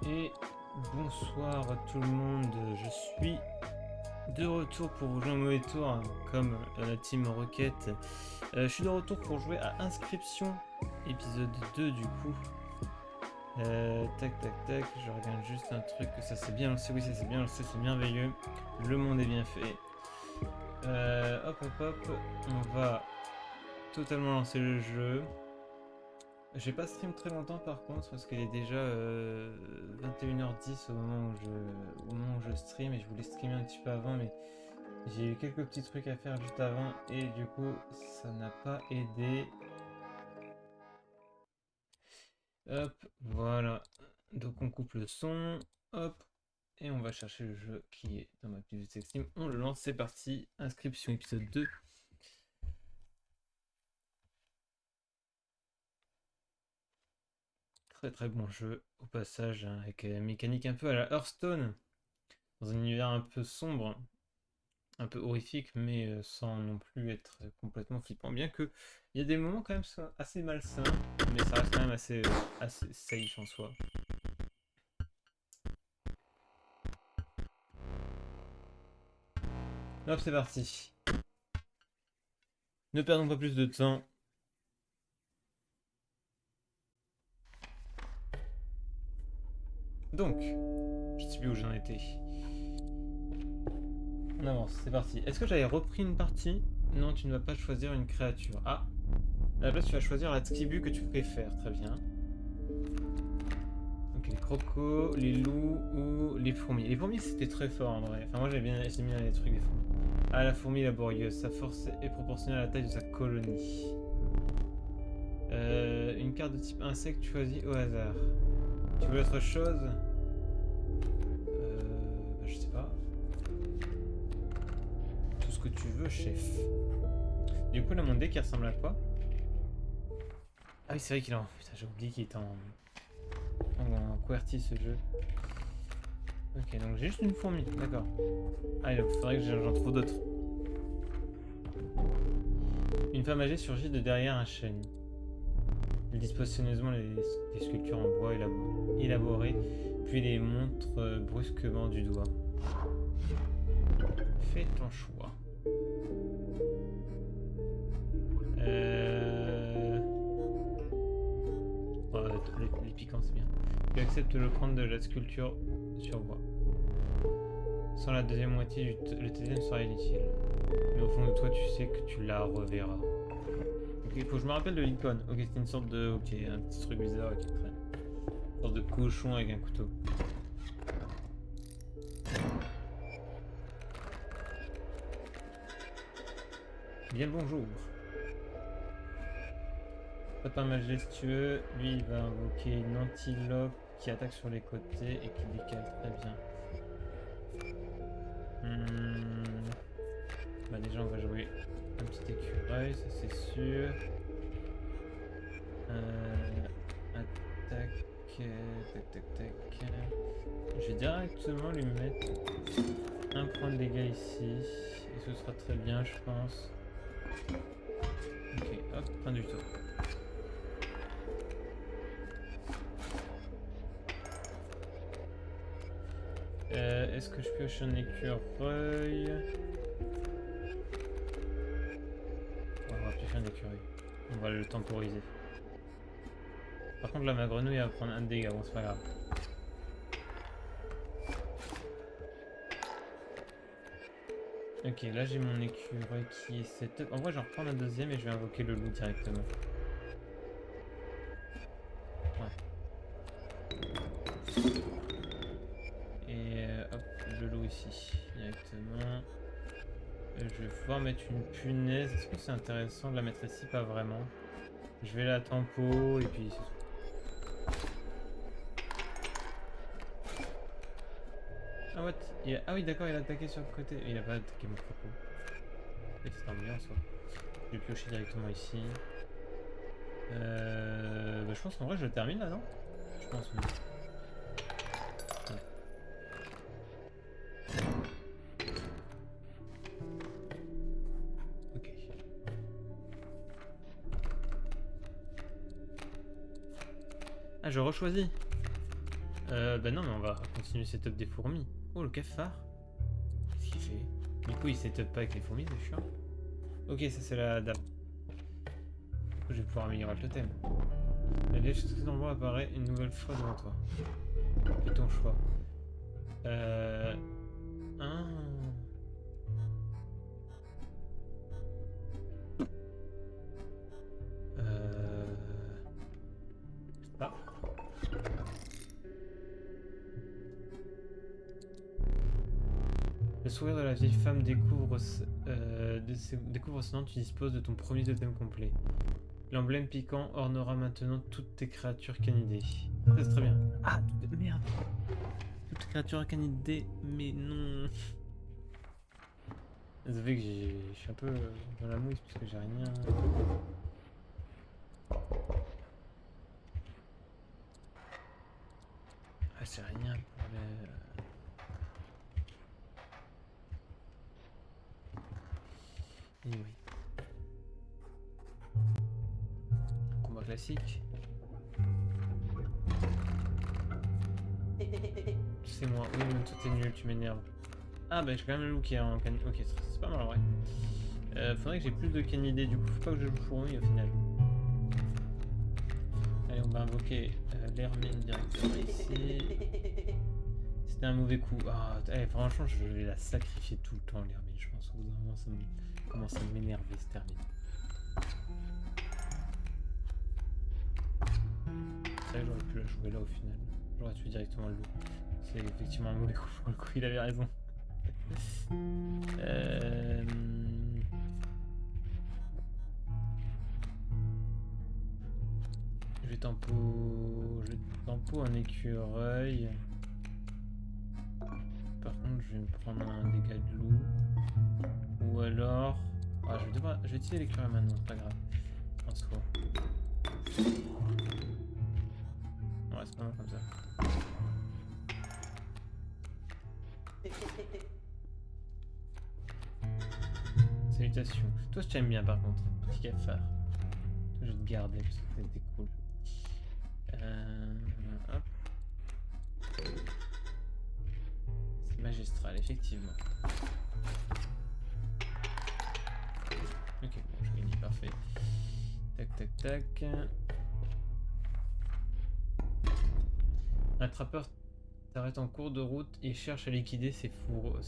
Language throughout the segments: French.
Et bonsoir à tout le monde, je suis de retour pour vous jouer un mauvais tour comme la team Rocket. Je suis de retour pour jouer à Inscription, épisode 2 du coup. Tac tac tac, je regarde juste un truc, ça c'est bien lancé, oui ça c'est bien lancé, c'est merveilleux. Le monde est bien fait. Hop hop hop, on va totalement lancer le jeu. Je vais pas stream très longtemps par contre parce qu'il est déjà 21h10 au moment où je stream et je voulais streamer un petit peu avant mais j'ai eu quelques petits trucs à faire juste avant et du coup ça n'a pas aidé. Hop, voilà. Donc on coupe le son, hop, et on va chercher le jeu qui est dans ma bibliothèque Steam. On le lance, c'est parti. Inscription épisode 2. Très très bon jeu au passage, hein, avec une mécanique un peu à la Hearthstone, dans un univers un peu sombre, un peu horrifique, mais sans non plus être complètement flippant. Bien que il y a des moments quand même assez malsains, mais ça reste quand même assez safe en soi. Hop, c'est parti. Ne perdons pas plus de temps. Donc, je sais plus où j'en étais. On avance, c'est parti. Est-ce que j'avais repris une partie? Non, tu ne vas pas choisir une créature. Ah, à la place, tu vas choisir la tribu que tu préfères. Très bien. Donc les crocos, les loups ou les fourmis. Les fourmis, c'était très fort en vrai. Enfin, moi, j'ai bien aimé les trucs des fourmis. Ah, la fourmi laborieuse. Sa force est proportionnelle à la taille de sa colonie. Une carte de type insecte choisie au hasard. Tu veux autre chose? Je sais pas. Tout ce que tu veux, chef. Du coup, là, mon deck, il ressemble à quoi? Ah oui, c'est vrai qu'il est en... Putain, j'ai oublié qu'il était en QWERTY ce jeu. Ok, donc j'ai juste une fourmi, d'accord. Ah, il faudrait que j'en trouve d'autres. Une femme âgée surgit de derrière un chêne. Elle dispose soigneusement des sculptures en bois élaborées, puis les montre brusquement du doigt. Fais ton choix. Oh, les piquants, c'est bien. Tu acceptes l'offrande de la sculpture sur bois. Sans la deuxième moitié, le deuxième sera inutile. Mais au fond de toi, tu sais que tu la reverras. Ok, il faut que je me rappelle de l'icône. Ok, c'est une sorte de... Ok, un petit truc bizarre qui traîne. Une sorte de cochon avec un couteau. Bien le bonjour. Pas majestueux, lui il va invoquer une antilope qui attaque sur les côtés et qui décale très bien. Bah déjà on va jouer un petit écureuil, ça c'est sûr. Attaque, tac tac tac. Je vais directement lui mettre un point de dégâts ici et ce sera très bien je pense. Ok, hop, fin du tour. Est-ce que je pioche un écureuil? On va piocher un écureuil. On va le temporiser. Par contre là ma grenouille va prendre un dégât, bon c'est pas grave. Ok, là j'ai mon écureuil qui est setup. En vrai j'en reprends un deuxième et je vais invoquer le loup directement. Ouais. Et hop, le loup ici, directement. Je vais pouvoir mettre une punaise. Est-ce que c'est intéressant de la mettre ici? Pas vraiment. Je vais la tempo et puis... Ah what? Ah oui d'accord, il a attaqué sur le côté. Il a pas attaqué mon propos. Et c'est ennuyant ça. Je vais piocher directement ici. Bah, je pense qu'en vrai je le termine là, non? Je pense oui. Ouais. Ok. Ah je rechoisis. Bah non, mais on va continuer setup des fourmis. Oh, le cafard. Qu'est-ce qu'il fait? Du coup, il setup pas avec les fourmis, c'est chiant. Ok, ça c'est la dame. Je vais pouvoir améliorer le totem. La vieille chose que l'endroit apparaît une nouvelle fois devant toi. Fais ton choix. Ah. Ah. Le sourire de la vieille femme découvre ce nom, tu disposes de ton premier totem complet. L'emblème piquant ornera maintenant toutes tes créatures canidées. Ça c'est très bien. Ah, merde. Toutes créatures canidées, mais non. Ça fait que je suis un peu dans la mouise parce que j'ai rien. Ah, j'ai rien pour les. Anyway. Combat classique. C'est moi, oui, mais toi t'es nul, tu m'énerves. Ah bah j'ai quand même le loup qui est en can... Ok, c'est pas mal en vrai. Faudrait que j'ai plus de canidés, du coup faut pas que je joue fourmi au final. Allez, on va invoquer l'hermine directement ici. C'était un mauvais coup. Ah, franchement je vais la sacrifier tout le temps l'hermine, je pense. Au bout d'un moment ça commence à m'énerver cette hermine. C'est vrai que j'aurais pu la jouer là au final. J'aurais tué directement le loup. C'est effectivement un mauvais coup pour le coup, il avait raison. Je vais tempo un écureuil. Par contre, je vais me prendre un dégât de loup. Ou alors... Ah, je vais utiliser l'écureuil maintenant, c'est pas grave. En soi. Ouais, c'est pas mal comme ça. Salutations. Toi, je t'aime bien par contre, petit cafard. Toi, je vais te garder parce que c'était cool. Hop. C'est magistral, effectivement. Ok, bon, je gagne, parfait. Tac, tac, tac. Un trappeur t'arrête en cours de route et cherche à liquider ses fourrures.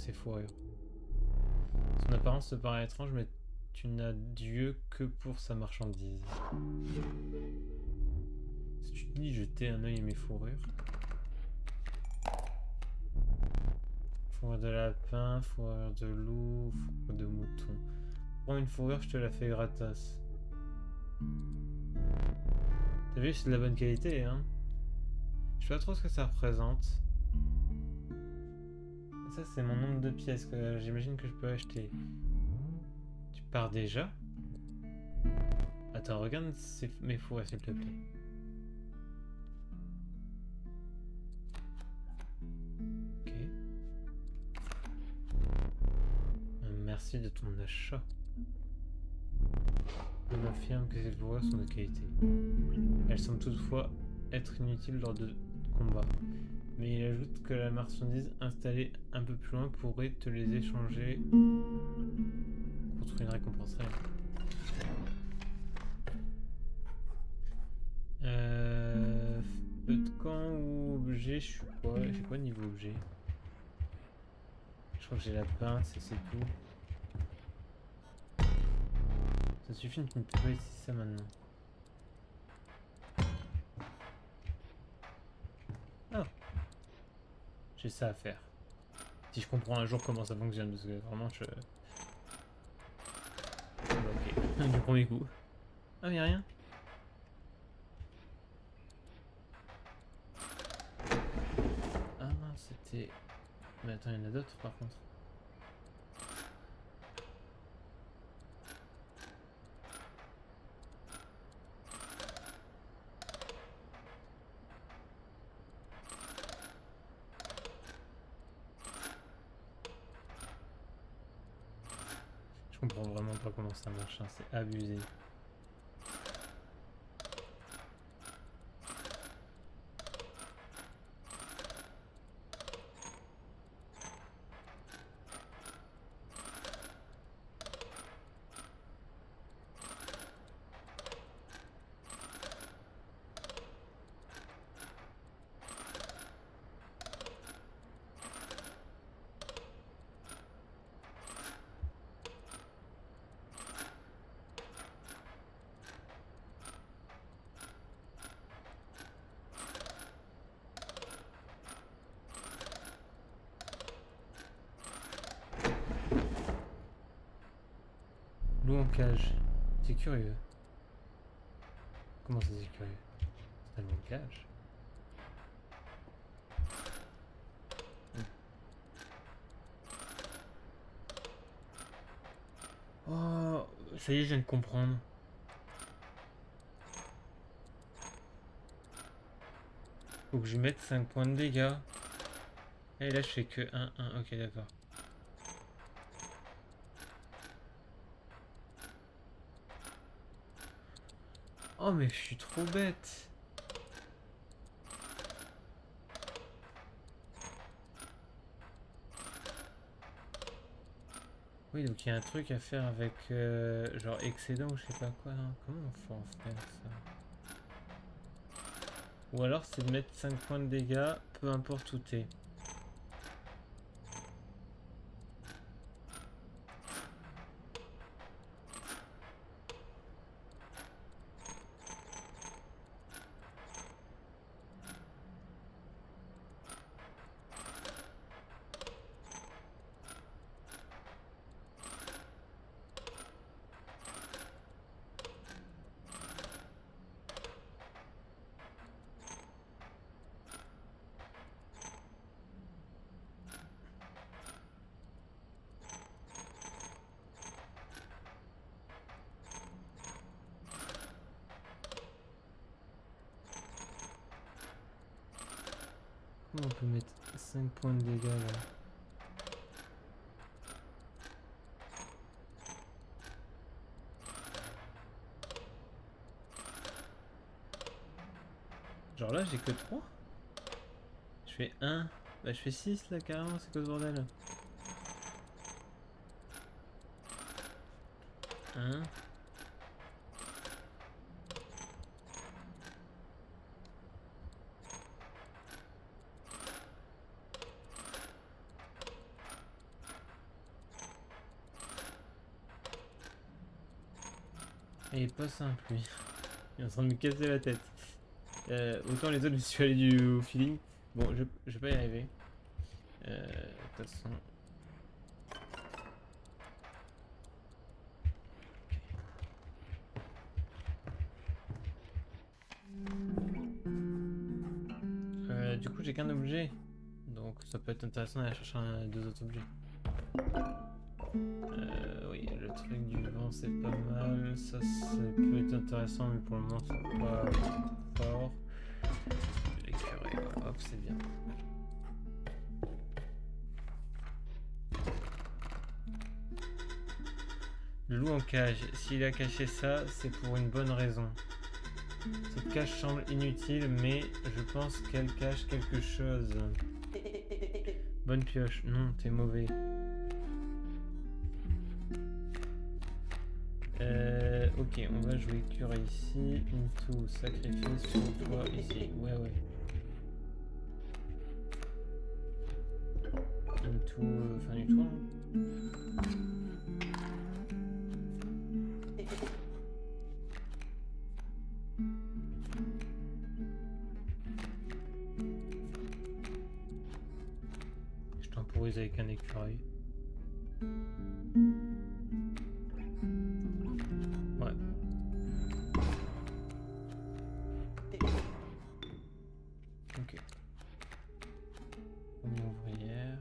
Son apparence te paraît étrange, mais tu n'as Dieu que pour sa marchandise. Si tu te dis jeter un œil à mes fourrures. Fourrure de lapin, fourrure de loup, fourrure de mouton. Prends une fourrure, je te la fais gratos. T'as vu, c'est de la bonne qualité, hein? Je sais pas trop ce que ça représente. Ça, c'est mon nombre de pièces que j'imagine que je peux acheter. Tu pars déjà? Attends, regarde mes fourrures, s'il te plaît. Ok. Merci de ton achat. Je m'affirme que ces fourrures sont de qualité. Elles semblent toutefois être inutiles lors de combats. Mais il ajoute que la marchandise installée un peu plus loin pourrait te les échanger contre une récompense réelle. Feu de camp ou objet, je suis quoi? J'ai quoi niveau objet? Je crois que j'ai la pince et c'est tout. Ça suffit, tu ne peux pas utiliser ça maintenant. Ah, j'ai ça à faire. Si je comprends un jour comment ça fonctionne, parce que vraiment je... Ok, du premier coup. Ah, y'a rien. Ah, c'était... Mais attends, il y en a d'autres par contre. Je comprends vraiment pas comment ça marche, hein, c'est abusé. cage. C'est curieux. Comment ça c'est curieux? C'est tellement une cage. Oh, ça y est, je viens de comprendre. Faut que je mette 5 points de dégâts. Et là, je fais que 1. Ok, d'accord. Oh, mais je suis trop bête. Oui, donc il y a un truc à faire avec genre excédent ou je sais pas quoi. Hein. Comment on fait en faire ça? Ou alors c'est de mettre 5 points de dégâts, peu importe où t'es. Comment on peut mettre 5 points de dégâts là? Genre là j'ai que 3. Je fais 1. Bah je fais 6 là carrément, c'est quoi ce bordel? 1. Il est pas simple lui. Il est en train de me casser la tête. Autant les autres je suis allé du feeling. Bon je vais pas y arriver. De toute façon. Du coup j'ai qu'un objet. Donc ça peut être intéressant d'aller chercher deux autres objets. Oui, le truc du vent c'est pas mal. Ça peut être intéressant mais pour le moment c'est pas fort. L'écureuil, voilà, hop c'est bien. Le loup en cage, s'il a caché ça, c'est pour une bonne raison. Cette cage semble inutile, mais je pense qu'elle cache quelque chose. Bonne pioche. Non, t'es mauvais. Ok, on va jouer cure ici. Into, sacrifice pour toi ici. Ouais. Into, fin du tour. Je temporise avec un écureuil. Ouais. Ok. Une ouvrière.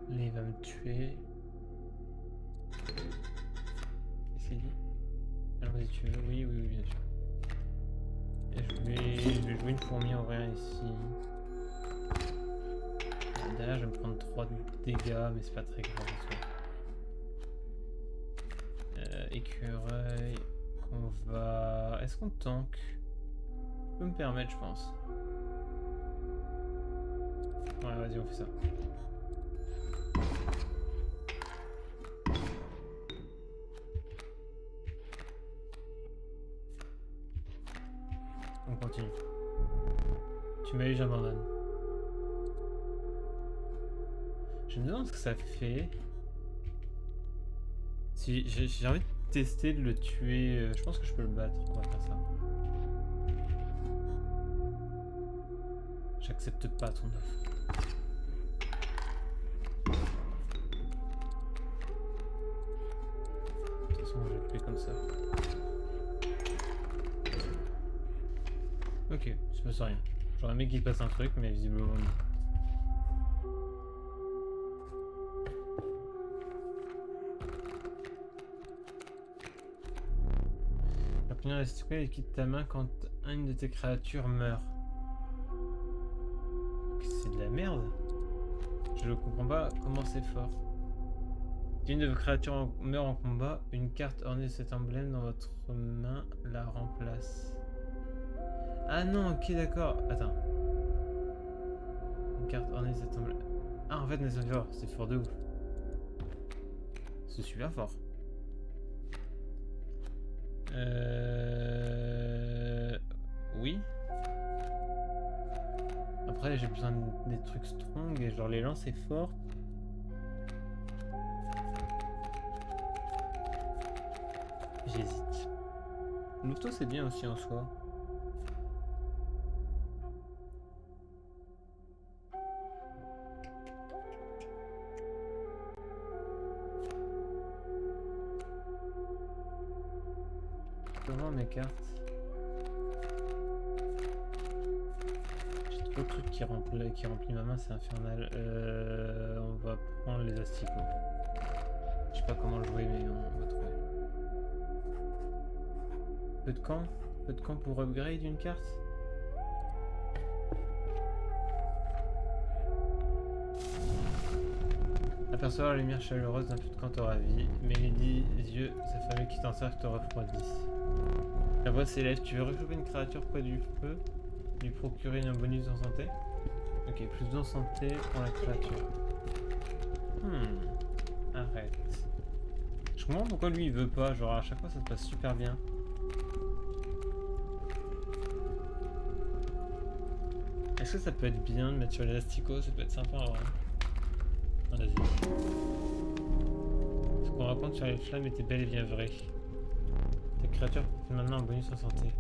Là, il va me tuer. Qu'est-ce qu'il dit? Alors, vas-y, tu veux? Oui, bien sûr. Et je vais jouer une fourmi ouvrière ici. Derrière, je vais me prendre 3 dégâts, mais c'est pas très grave. Écureuil. On va... Est-ce qu'on tank? Je peux me permettre, je pense. Ouais, vas-y, on fait ça. On continue. Tu m'as eu, j'abandonne. Je me demande ce que ça fait. Si j'ai envie de tester de le tuer, je pense que je peux le battre. On va faire ça. J'accepte pas ton offre. De toute façon, je vais le tuer comme ça. Ok, il se passe rien. J'aurais aimé qu'il passe un truc, mais visiblement non. La première escouade quitte ta main quand une de tes créatures meurt. C'est de la merde. Je ne comprends pas comment c'est fort. Si une de vos créatures meurt en combat, une carte ornée de cet emblème dans votre main la remplace. Ah non, ok, d'accord. Attends. Une carte ornée de cet emblème. Ah, en fait, c'est fort de ouf. C'est super fort. Oui. Après, j'ai besoin des trucs strong et genre les lances c'est fort. J'hésite. L'auto c'est bien aussi en soi. Comment mes cartes? J'ai trop de trucs qui remplissent ma main, c'est infernal. On va prendre les asticots. Je sais pas comment le jouer, mais on va trouver. Peu de camp? Peu de camp pour upgrade une carte? Apercevoir la lumière chaleureuse d'un feu de camp te ravit, mais les 10 yeux, sa famille qui t'en servent te refroidissent. La voix s'élève, tu veux réchauffer une créature près du feu, lui procurer un bonus en santé? Ok, plus en santé pour la créature. Arrête. Je comprends pourquoi lui il veut pas, genre à chaque fois ça se passe super bien. Est-ce que ça peut être bien de mettre sur les asticots? Ça peut être sympa en vrai. Ah, vas-y. Ce qu'on raconte sur les flammes était bel et bien vrai. Ta créature fait maintenant un bonus en santé.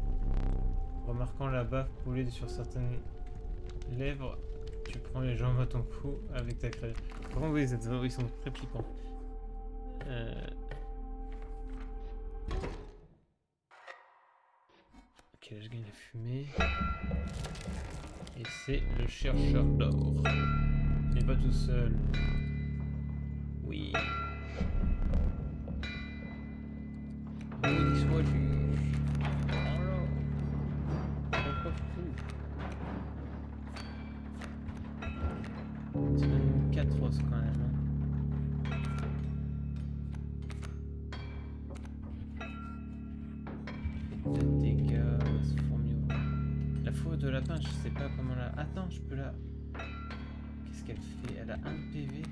Remarquant la bave coulée sur certaines lèvres, tu prends les jambes à ton cou avec ta créature. Par contre, oui, ils sont très piquants. Ok, là je gagne la fumée. Et c'est le chercheur d'or. Il n'est pas tout seul. Oui. Oui, soit-tu. Alors. C'est même 4 os quand même. De dégâts, c'est formidable. La fourrure de lapin, je sais pas comment la. Attends, je peux la. Qu'est-ce qu'elle fait? Elle a 1 PV.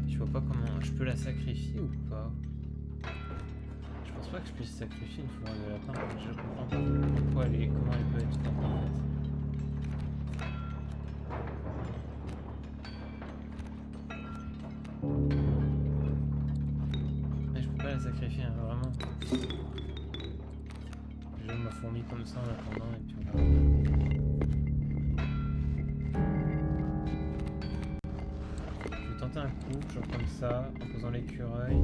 Je vois pas comment. Je peux la sacrifier ou pas? Je pense pas que je puisse sacrifier une fourrure de lapin. Je comprends pas pourquoi elle est. Comment elle peut être forte en fait. Mais je peux pas la sacrifier, hein, vraiment. Je ma fourmi comme ça en attendant et puis on verra. Je vais tenter un coup, genre comme ça, en posant l'écureuil.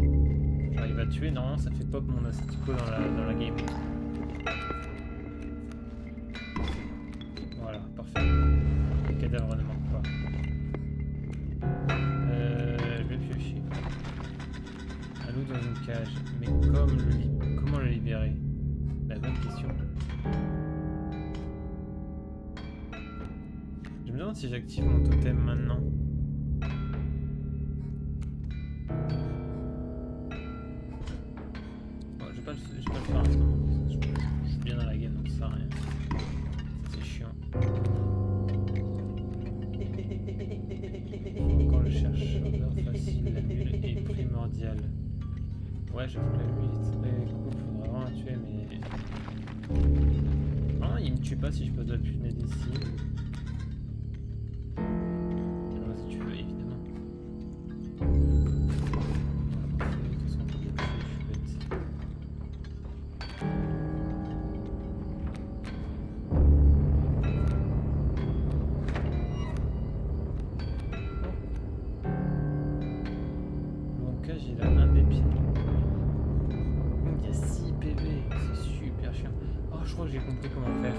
J'arrive à tuer, normalement ça fait pop mon astico dans la game. Voilà, parfait. Les cadavres ne manquent pas. Je vais piocher. Un loup dans une cage, mais comment le libérer? La bonne question. Je me demande si j'active mon totem maintenant. Bon, je vais pas le faire en ce moment. Je suis bien dans la game donc ça sert à rien. C'est chiant. Quand le chercheur facile, la bulle est primordiale. Ouais, j'avoue que la bulle est très cool, faudra vraiment la tuer, mais. Ah, il me tue pas si je pose la punée d'ici. Alors, si tu veux, évidemment. De toute façon, je suis bête. j'ai compris comment faire.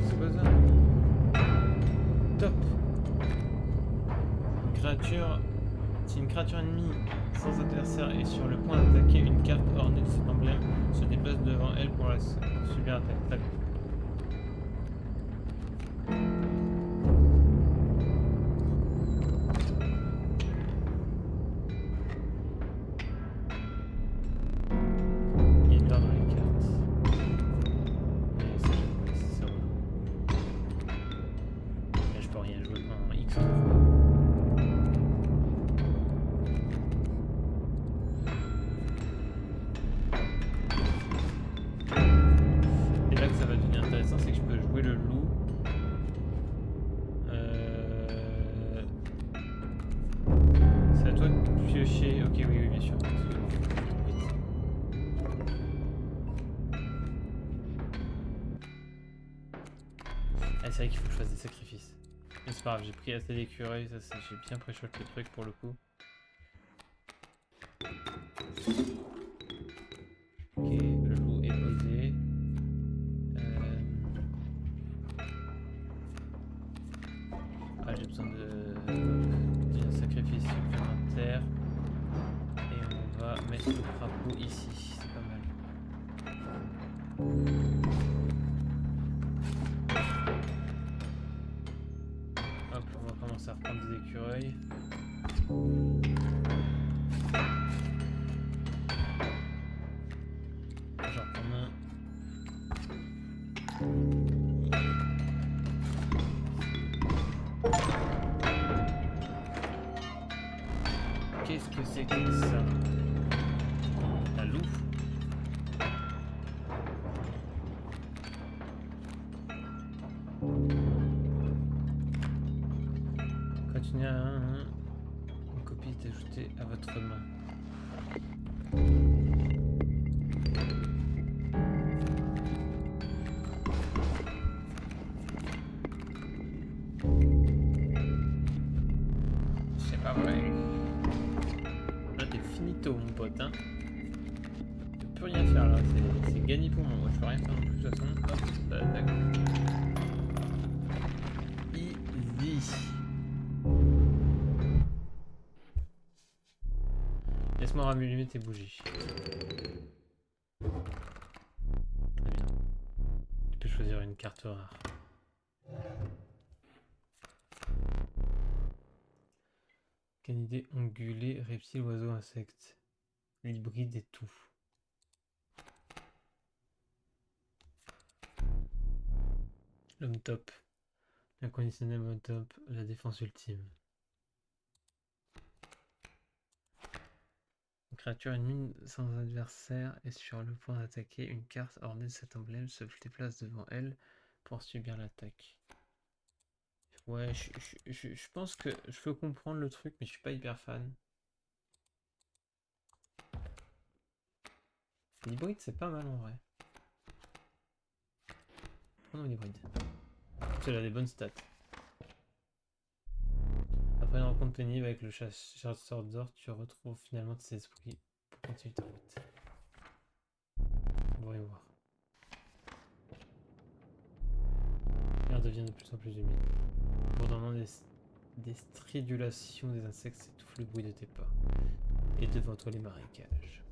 C'est quoi ça? Top! Si une créature ennemie sans adversaire est sur le point d'attaquer, une carte ornée de cet emblème se déplace devant elle pour la subir attaque. Très bien. Il y a une barre dans les cartes. Mais ça, c'est relou. Là, je peux rien jouer en X tour. Et là que ça va devenir intéressant, c'est que je peux jouer le loup. C'est à toi de piocher. Ok, oui, bien sûr. Excuse-moi. Ah, c'est vrai qu'il faut que je fasse des sacrifices. Mais c'est pas grave, j'ai pris assez d'écureuils, ça j'ai bien pré-shot le truc pour le coup. Ok, le loup est posé. Ah, j'ai besoin d'un sacrifice supplémentaire. Et on va mettre le crapaud ici, c'est pas mal. Hop, on va commencer à reprendre des écureuils. J'en reprends un. Qu'est-ce que c'est que ça? La loupe? Continuez à une copie est ajoutée à votre main. C'est pas vrai. Là t'es finito mon pote hein. Tu peux plus rien faire là, c'est gagné pour moi. Je peux rien faire non plus de toute façon. Hop, d'accord. Easy. Laisse-moi rallumer tes bougies. Très bien. Tu peux choisir une carte rare. Canidé, ongulé, reptile, oiseau, insecte. L'hybride et tout. L'homme top. Inconditionnel homme top. La défense ultime. Une créature ennemie sans adversaire est sur le point d'attaquer. Une carte ornée de cet emblème se déplace devant elle pour subir l'attaque. Ouais, je pense que je peux comprendre le truc, mais je suis pas hyper fan. L'hybride, c'est pas mal en vrai. Prenons l'hybride. Elle a des bonnes stats. Après une rencontre pénible avec le chasseur d'or, tu retrouves finalement tes esprits pour continuer ta route. Voyons voir. L'air devient de plus en plus humide. Bourdonnement des stridulations des insectes s'étouffe le bruit de tes pas. Et devant toi les marécages.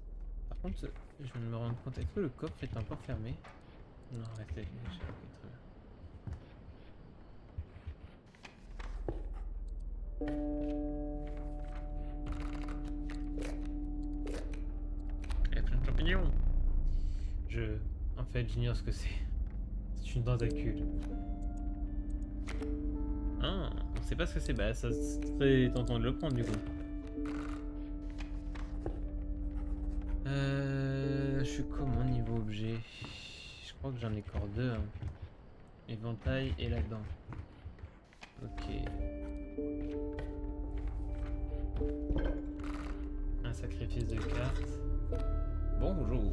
Par contre, je viens de me rendre compte, est-ce que le coffre est encore fermé? Non, restez. Ok, très bien. Il y a plein de champignons. En fait, j'ignore ce que c'est. C'est une tentacule. Ah, on sait pas ce que c'est. Bah, ça c'est très tentant de le prendre du coup. Je suis comment niveau objet? Je crois que j'en ai encore deux. Hein. Éventail et là-dedans. Ok. Un sacrifice de cartes. Bonjour.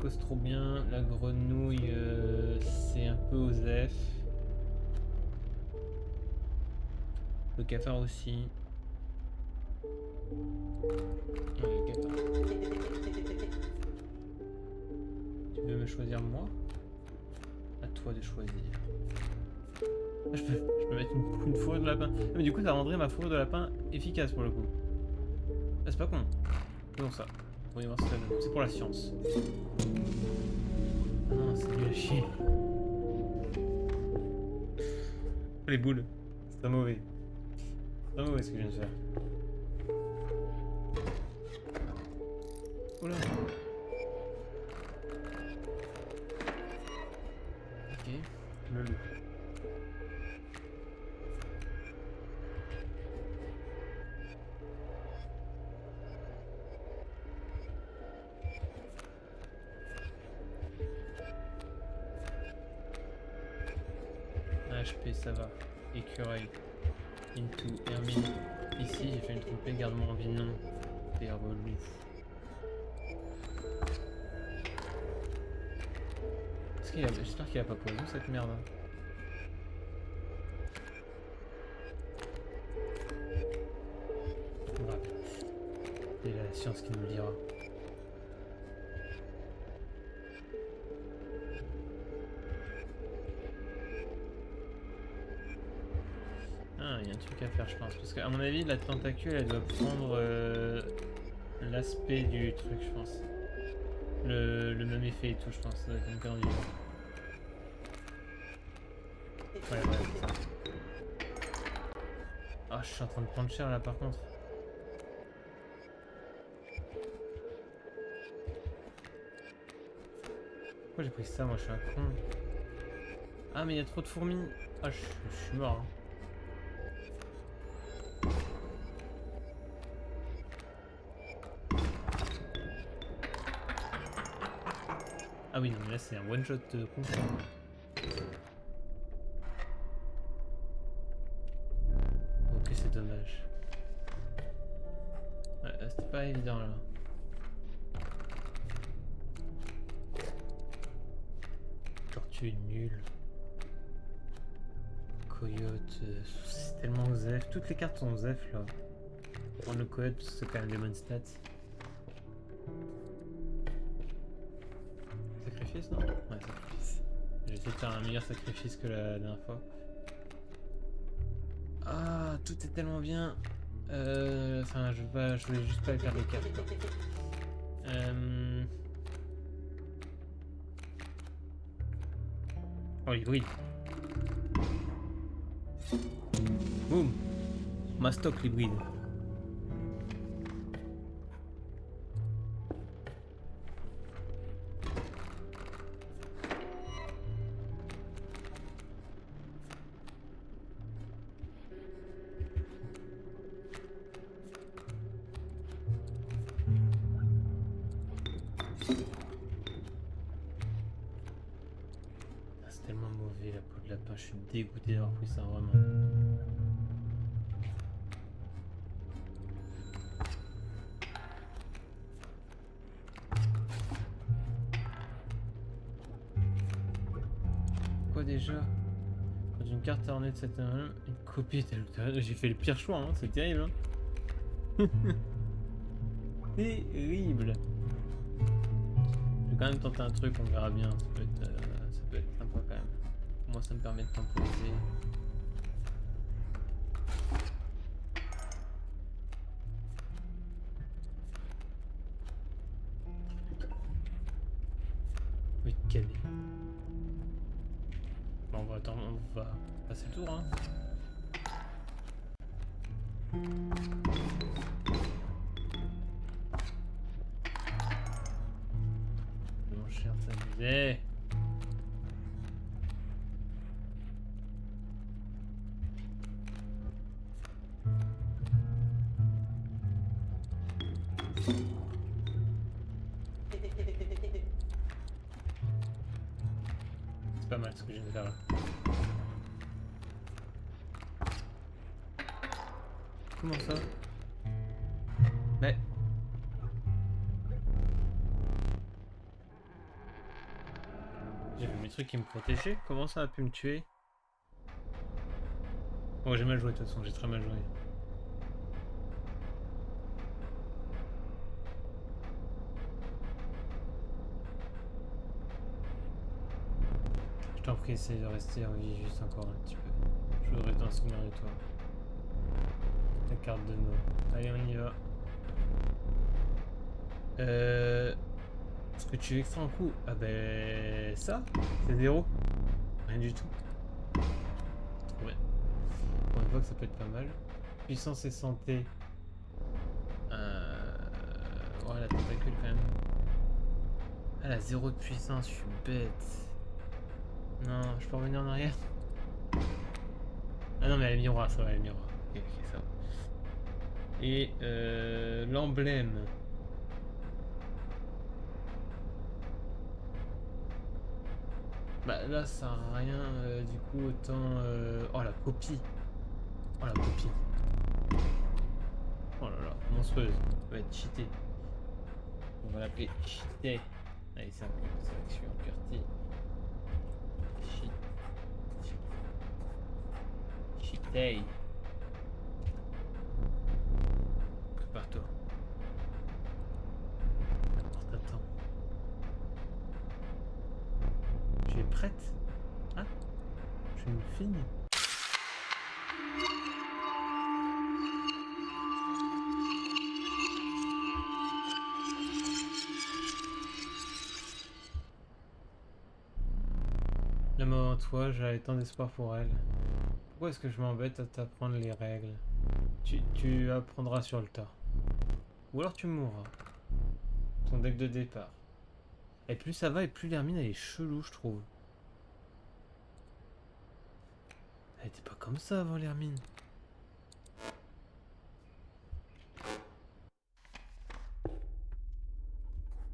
cause trop bien. La grenouille, c'est un peu osef. Le cafard aussi. Ouais, le cafard. Tu veux me choisir moi? À toi de choisir. Ah, je peux mettre une fourrure de lapin. Ah, mais du coup, ça rendrait ma fourrure de lapin efficace pour le coup. Ah, c'est pas con. Faisons ça. Voyons voir ce que ça donne. C'est pour la science. Ah non, c'est nul à chier. Les boules. C'est très mauvais. C'est très mauvais ce que je viens de faire. Oula. Ok. Le loup. HP, ça va. Écureuil. Into. Hermine. Ici, j'ai fait une trompée. Garde-moi en vie, non. T'es relou. J'espère qu'il a pas poison cette merde. On va. C'est la science qui nous le dira. Ah, il y a un truc à faire, je pense. Parce qu'à mon avis, la tentacule, elle doit prendre l'aspect du truc, je pense. Le même effet et tout, je pense. Ça doit être une connerie. Ouais, c'est ça. Ah, je suis en train de prendre cher là, par contre. Pourquoi j'ai pris ça? Moi, je suis un con. Ah, mais il y a trop de fourmis. Ah, je suis mort. Hein. Ah oui, non, mais là c'est un one shot con. Ok, c'est dommage. Ouais, c'était pas évident là. Tortue nulle. Coyote, c'est tellement osef. Toutes les cartes sont osef là. Prendre le coyote parce que c'est quand même des bonnes stats. Sacrifice, non? Ouais, sacrifice. J'ai essayé de faire un meilleur sacrifice que la dernière fois. Ah, tout est tellement bien. Enfin, je voulais juste pas perdre les cartes. Oh, l'hybride. Boum. Mastoc l'hybride. C'est tellement mauvais la peau de lapin, je suis dégoûté d'avoir pris ça vraiment. Quoi déjà? Quand une carte ornée de cette une copie telle. J'ai fait le pire choix, hein, c'est terrible. Hein. Terrible. Je vais quand même tenter un truc, on verra bien. Ça peut être sympa quand même. Moi, ça me permet de temporiser. Oui, quel. Bon, on va attendre, on va passer le tour, hein. Mon cher s'amuser. C'est pas mal ce que je viens de faire là. Comment ça? Mais... truc qui me protégeait. Comment ça a pu me tuer? Bon, j'ai mal joué de toute façon, j'ai très mal joué. Je t'en prie, essaye de rester en vie juste encore un petit peu. Je voudrais t'en souvenir de toi. Ta carte de mot. Allez, on y va. Est-ce que tu extrais un coup? Ah ben... ça? C'est 0. Rien du tout. Trop bien. Pour une fois que ça peut être pas mal. Puissance et santé. Ouais, la tentacule quand même. Elle a 0 de puissance, je suis bête. Non, je peux revenir en arrière? Ah non, mais elle est miroir, ça va, elle est miroir. Ok, ça va. Et l'emblème. Bah là, ça sert à rien, du coup, autant... Oh, la copie. Oh, la copie. Oh là là, monstrueuse. Ça va être cheaté. On va l'appeler cheaté. Allez, c'est un peu sélection QWERTY. Cheaté. Prépare-toi. T'attends. Tu es prête? Hein? Je suis une fille? Même avant toi, j'avais tant d'espoir pour elle. Pourquoi est-ce que je m'embête à t'apprendre les règles? Tu apprendras sur le tas. Ou alors tu mourras. Ton deck de départ. Et plus ça va, et plus l'hermine elle est chelou, je trouve. Elle était pas comme ça avant l'hermine.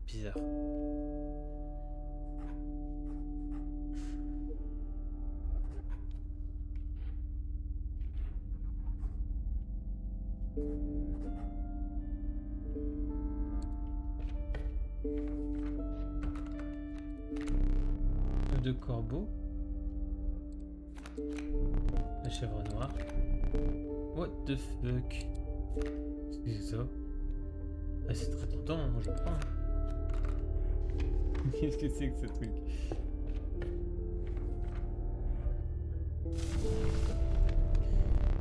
Bizarre. De corbeau. La chèvre noire. What the fuck? C'est ça? Ah, c'est très tentant, hein, moi je prends. Qu'est-ce que c'est que ce truc?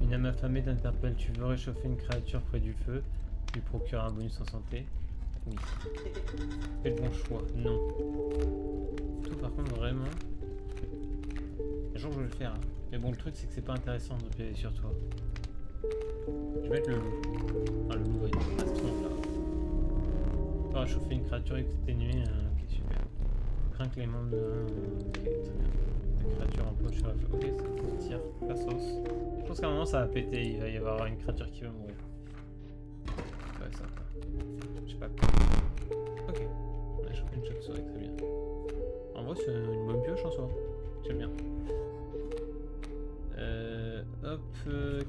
Une âme affamée t'interpelle. Tu veux réchauffer une créature près du feu. Lui procure un bonus en santé. Oui. Fais le bon choix. Non. Tout par contre vraiment. Un jour je vais le faire. Hein. Mais bon le truc c'est que c'est pas intéressant de PV sur toi. Je vais mettre le loup. Ah le loup va être à ce là. Tu vas réchauffer une créature exténuée. Ok super. Crains que les membres de... ok très bien. La créature en poche sur la feu. Ok ça tire la sauce. Je pense qu'à un moment ça va péter. Il va y avoir une créature qui va mourir. Ouais ça. Je sais pas quoi. Ok. On a chopé une chauve-souris, très bien. En vrai, c'est une bonne pioche en soi. J'aime bien. Hop,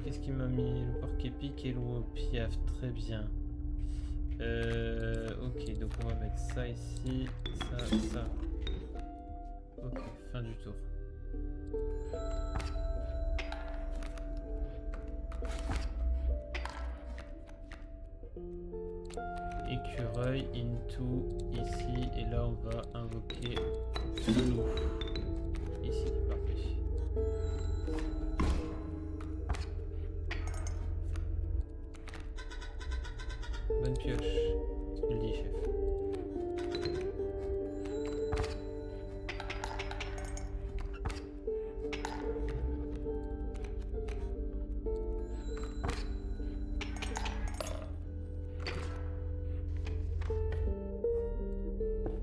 qu'est-ce qu'il m'a mis? Le porc épique et l'eau piaf, très bien. Ok, donc on va mettre ça ici, ça. Ok, fin du tour. Écureuil, into, ici, et là on va invoquer le loup. Ici, parfait. Bonne pioche, tu le dis chef.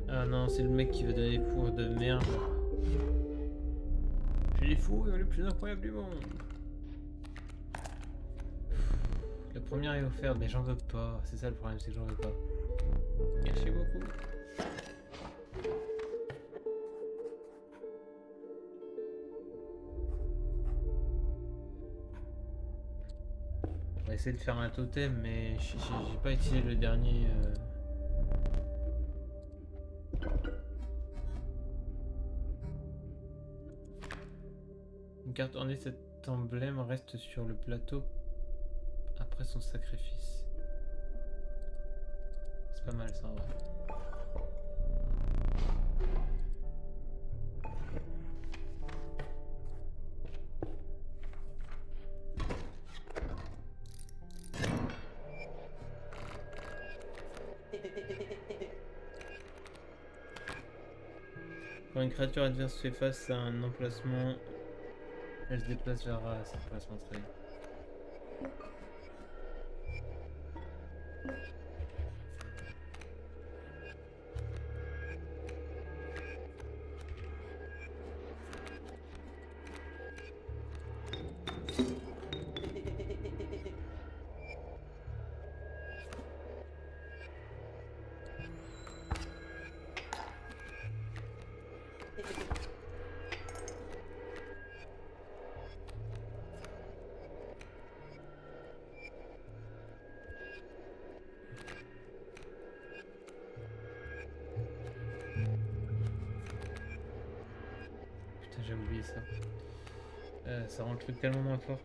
Ah non, c'est le mec qui veut donner des fours de merde. J'ai les fours les plus incroyables du monde. La première est offerte, mais j'en veux pas. C'est ça le problème, c'est que j'en veux pas. Merci beaucoup. On va essayer de faire un totem, mais j'ai pas utilisé le dernier. Une carte ornée de cet emblème reste sur le plateau après son sacrifice. C'est pas mal ça en vrai. Quand une créature adverse fait face à un emplacement, elle se déplace vers cet emplacement très bien. Putain, j'ai oublié ça. Ça rend le truc tellement moins fort.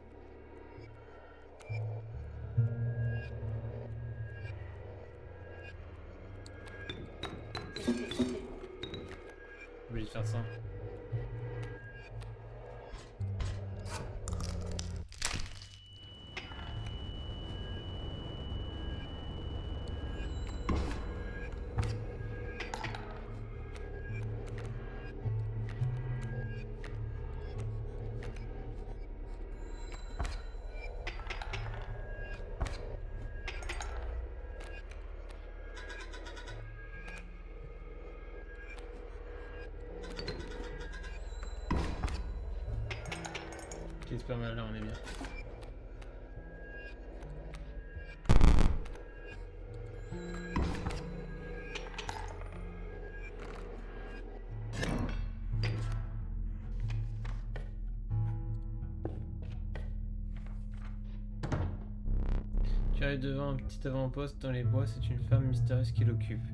Obligé de faire ça. Ok, c'est pas mal, là on est bien. Tu arrives devant un petit avant-poste dans les bois, c'est une femme mystérieuse qui l'occupe.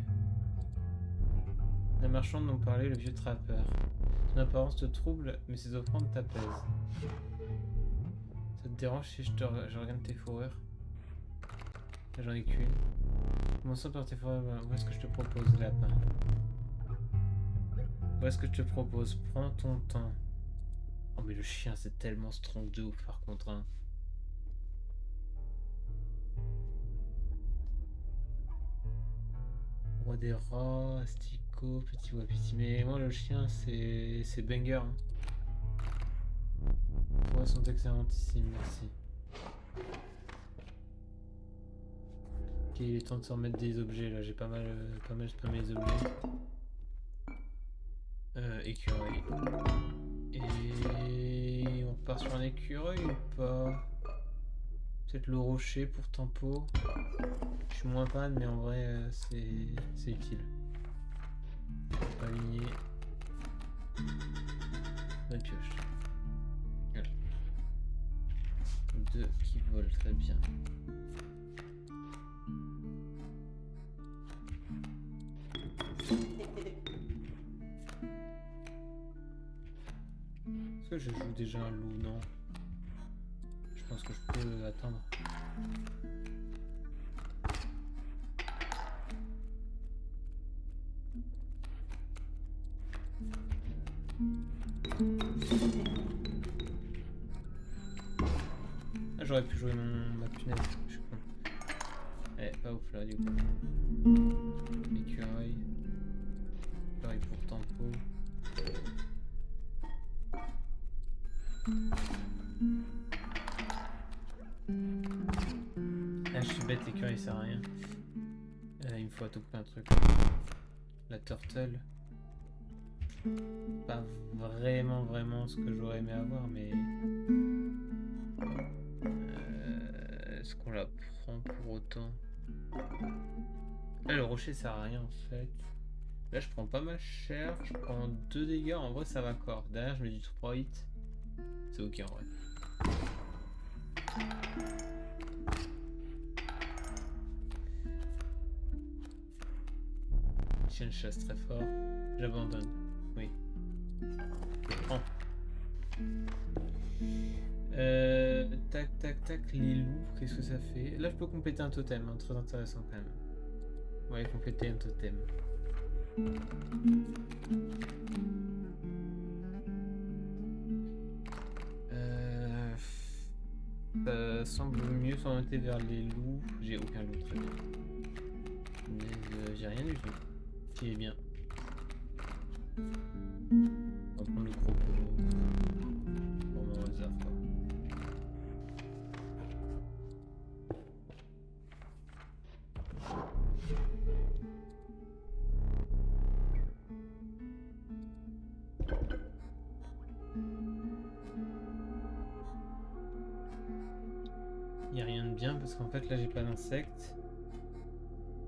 La marchande dont parlait le vieux trappeur. Son apparence te trouble, mais ses offrandes t'apaisent. Ça te dérange si je regarde tes fourrures? J'en ai qu'une. Commençons par tes fourrures. Où est-ce que je te propose, lapin? Où est-ce que je te propose? Prends ton temps. Oh mais le chien c'est tellement strong de ouf par contre hein. Roi des rats, asticot, petit wapiti. Mais moi le chien c'est banger hein. Les fourrures sont excellentissimes, merci. Ok, il est temps de se remettre des objets là, j'ai pas mal spammé les objets. Écureuil. Et on part sur un écureuil ou pas? Peut-être le rocher pour tempo. Je suis moins fan mais en vrai c'est utile. Aligné. Bonne pioche. Voilà. Deux qui volent très bien. Est-ce que je joue déjà un loup? Non. Je pense que je peux attendre. Ah, j'aurais pu jouer ma punaise, je suis con. Eh, pas ouf là du coup. Écureuil. Écureuil pour tempo. Ah, je suis bête, l'écureuil sert à rien. Il me faut à tout prix un truc. La turtle. Pas vraiment ce que j'aurais aimé avoir, mais... Est-ce qu'on la prend pour autant? Là, le rocher sert à rien en fait. Là, je prends pas mal cher. Je prends 2 dégâts. En vrai, ça va corps. Derrière, je mets du 3 hits. C'est ok en vrai. Chien de chasse très fort. J'abandonne. Oui. Je prends. attaque les loups, qu'est-ce que ça fait? Là, je peux compléter un totem, hein, très intéressant quand même. Ouais, compléter un totem. Ça semble mieux s'orienter vers les loups. J'ai aucun loup, très bien. Mais j'ai rien du tout. Qui est bien. On va prendre le croco. Vraiment au hasard, quoi. Y a rien de bien parce qu'en fait là j'ai pas d'insectes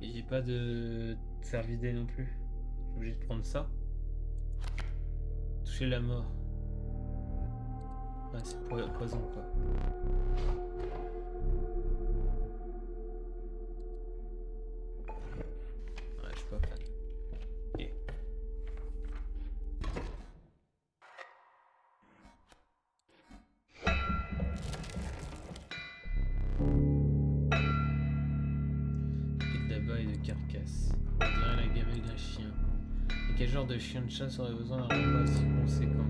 et j'ai pas de cervidés non plus. Je suis obligé de prendre ça. Toucher la mort. Ouais, c'est poison quoi. Ouais, je suis pas fan. Ok. Et de là-bas et de carcasse. On dirait la gamelle d'un chien. Et quel genre de chien de chasse aurait besoin d'un repas si conséquent?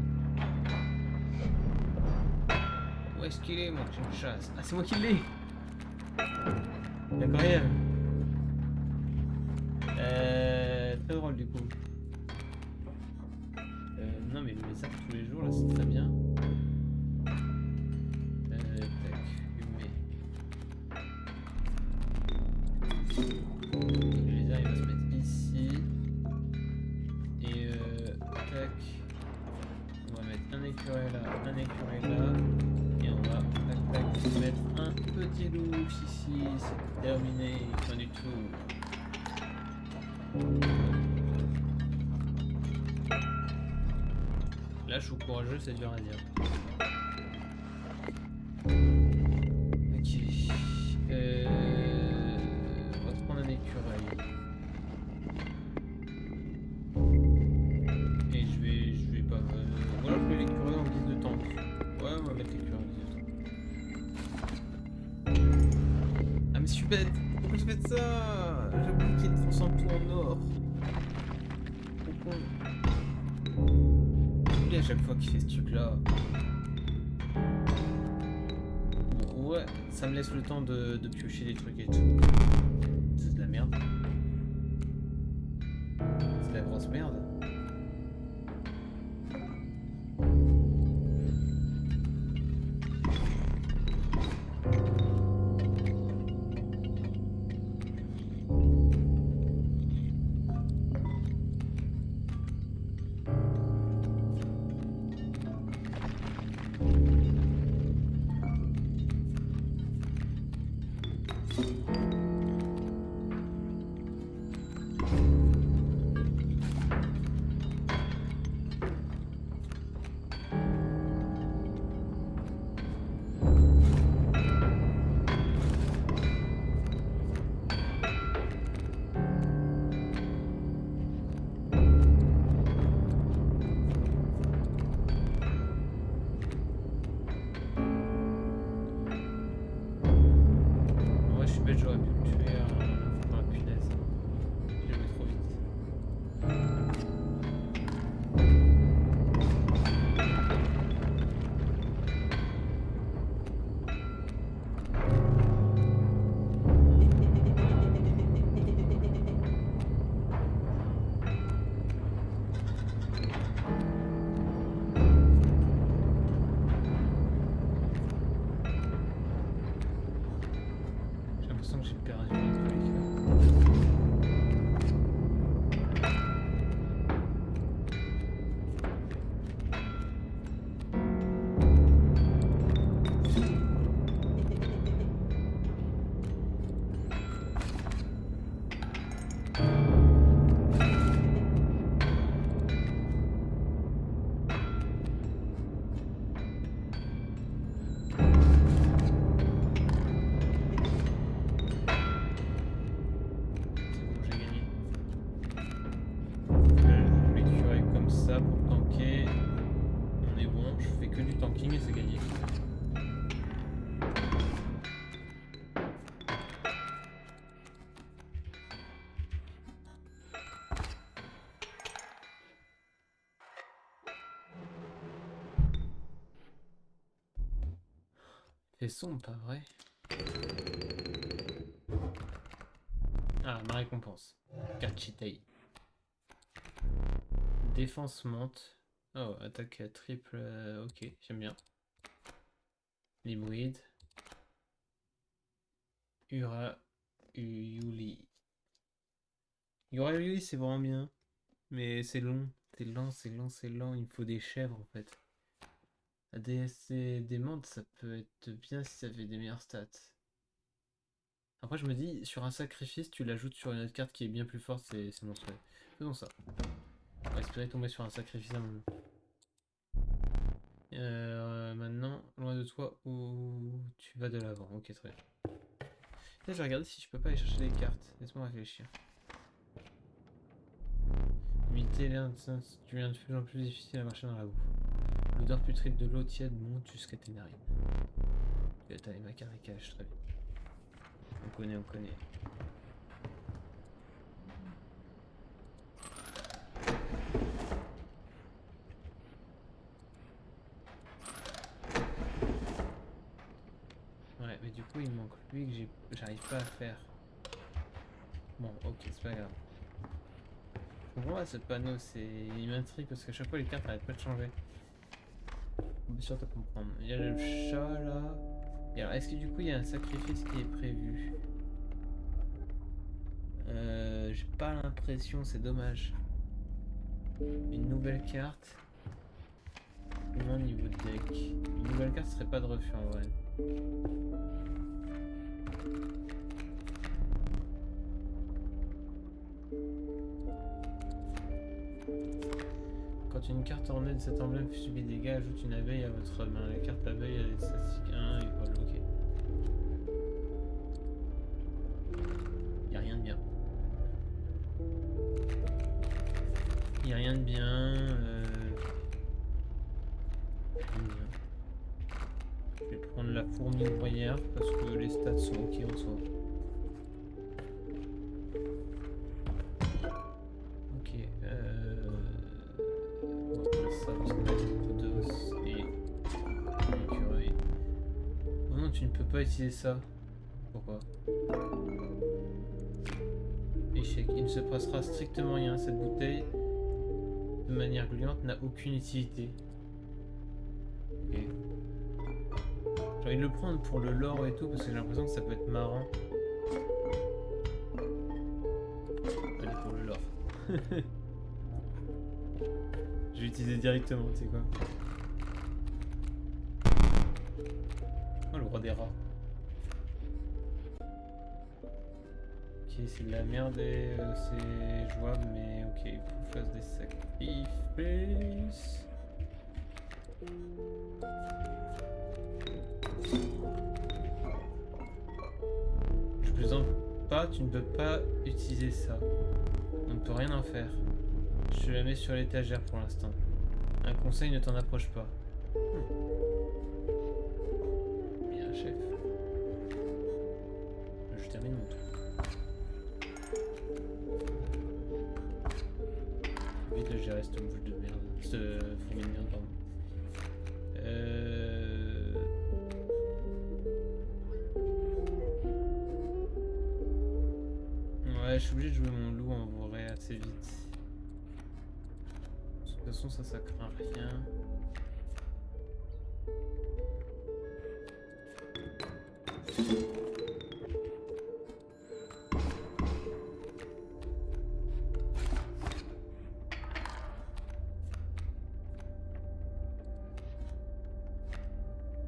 Où est-ce qu'il est, mon chien de chasse? Ah, c'est moi qui l'ai! Incroyable! Très drôle du coup. Non mais les arbres tous les jours là c'est très bien. Tac, fumée. Le lézard il va se mettre ici. Et tac. On va mettre un écureuil là, un écureuil là. Et on va tac tac mettre un petit loup ici. C'est terminé, fin du tour. Là, je suis courageux, c'est dur à dire. Ok. On va se prendre un écureuil. Et je vais pas. Voilà, je mets l'écureuil en guise de tank. Ouais, on va mettre l'écureuil en guise de tank. Ah, mais je suis bête! Pourquoi je fais ça? J'ai oublié qu'il transforme tout en or. Pourquoi? À chaque fois qu'il fait ce truc là. Bon, ouais, ça me laisse le temps de piocher des trucs et tout. C'est de la merde. C'est de la grosse merde. J'aurais pu le tuer un punaise. J'ai joué trop vite. J'ai l'impression que j'ai perdu un truc là. Pour tanker, on est bon, je fais que du tanking et c'est gagné. C'est sombre, pas vrai? Ah, ma récompense. Carte Chitaï. Défense monte. Oh, attaque à triple. Ok, j'aime bien. L'hybride. Ura Yuli. Ura Yuli, c'est vraiment bien. Mais c'est long. C'est lent, c'est lent, c'est lent. Il me faut des chèvres en fait. La DSC des montes, ça peut être bien si ça fait des meilleures stats. Après, je me dis, sur un sacrifice, tu l'ajoutes sur une autre carte qui est bien plus forte, c'est mon souhait. Faisons ça. On va espérer tomber sur un sacrifice à un moment. Maintenant, loin de toi, où tu vas de l'avant. Ok, très bien. Là, je vais regarder si je peux pas aller chercher des cartes. Laisse-moi réfléchir. Imiter l'air devient de plus en plus difficile à marcher dans la boue. L'odeur putride de l'eau tiède monte jusqu'à tes narines. Tu as les macaricage, très bien. On connaît, on connaît. Ouais, mais du coup, il manque lui que j'arrive pas à faire. Bon, ok, c'est pas grave. Je comprends pas ce panneau, il m'intrigue parce qu'à chaque fois les cartes arrêtent pas de changer. On peut surtout comprendre. Il y a le chat là. Et alors, est-ce que du coup il y a un sacrifice qui est prévu? J'ai pas l'impression, c'est dommage. Une nouvelle carte. Comment niveau de deck? Une nouvelle carte serait pas de refus en vrai. Quand une carte ornée de cet emblème subit des dégâts, ajoute une abeille à votre main. La carte abeille a des statistiques 1 et voilà, ok. Y'a rien de bien. Y'a rien de bien. Je vais prendre la fourmi broyère parce que les stats sont ok en soi. Ok, on va prendre ça parce qu'on a beaucoup d'os et une écureuil. Oh non, tu ne peux pas utiliser ça. Pourquoi? Échec. Il ne se passera strictement rien. Cette bouteille, de manière gluante, n'a aucune utilité. Ok. J'ai envie de le prendre pour le lore et tout parce que j'ai l'impression que ça peut être marrant. Allez, pour le lore. Je vais utiliser directement, tu sais quoi. Oh, le roi des rats. Ok, c'est de la merde et c'est jouable, mais ok, il faut que je fasse des sacrifices. Je plaisante pas, tu ne peux pas utiliser ça. On ne peut rien en faire. Je la mets sur l'étagère pour l'instant. Un conseil, ne t'en approche pas. Bien, chef. Je termine mon tour. Vite de gérer cette bouche de merde. Cette fourmi de merde, pardon. Ouais, je suis obligé de jouer mon loup en vrai assez vite. De toute façon, ça craint rien.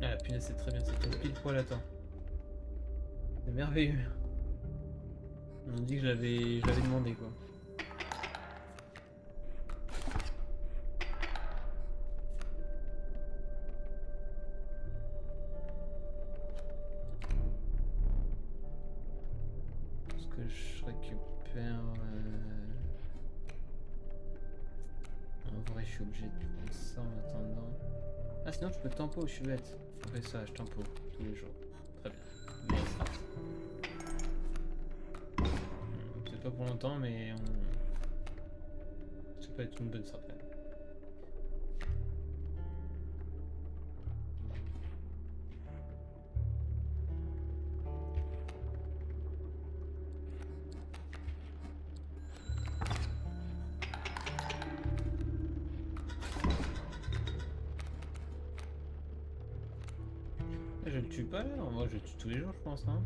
Ah la punaise, c'est très bien, c'est pile poil à temps. C'est merveilleux. On dit que je l'avais demandé quoi. Est-ce que je récupère... En vrai, je suis obligé de prendre ça en attendant. Ah, sinon, je peux tempo, je suis bête. Je fais ça, je tempo tous les jours. Très bien. Merci. Peut-être pas pour longtemps, mais ça peut être une bonne strat. Je le tue pas là, moi je le tue tous les jours je pense hein.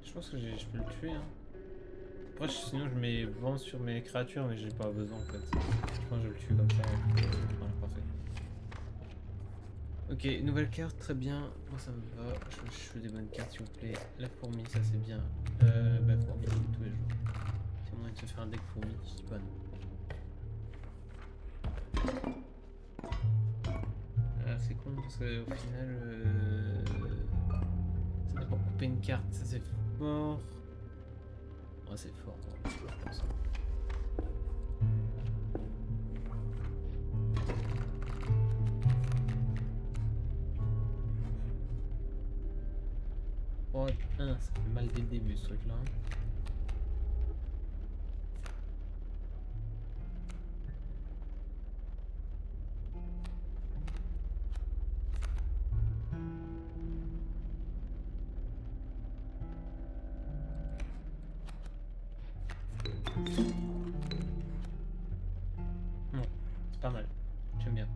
Je pense que je peux le tuer hein. Après sinon je mets vent sur mes créatures mais j'ai pas besoin en fait. Je pense que je le tue comme ça. Voilà parfait. Ok, nouvelle carte, très bien. Moi ça me va. Je fais des bonnes cartes s'il vous plaît. La fourmi, ça c'est bien. Bah fourmi, je joue tous les jours. C'est moyen de se faire un deck fourmi, je dis pas non. C'est con parce qu'au final ça dépend couper une carte, ça c'est fort. Ouais c'est fort, je pense. Oh, ça fait mal dès le début ce truc là. Bon, c'est pas mal, j'aime bien.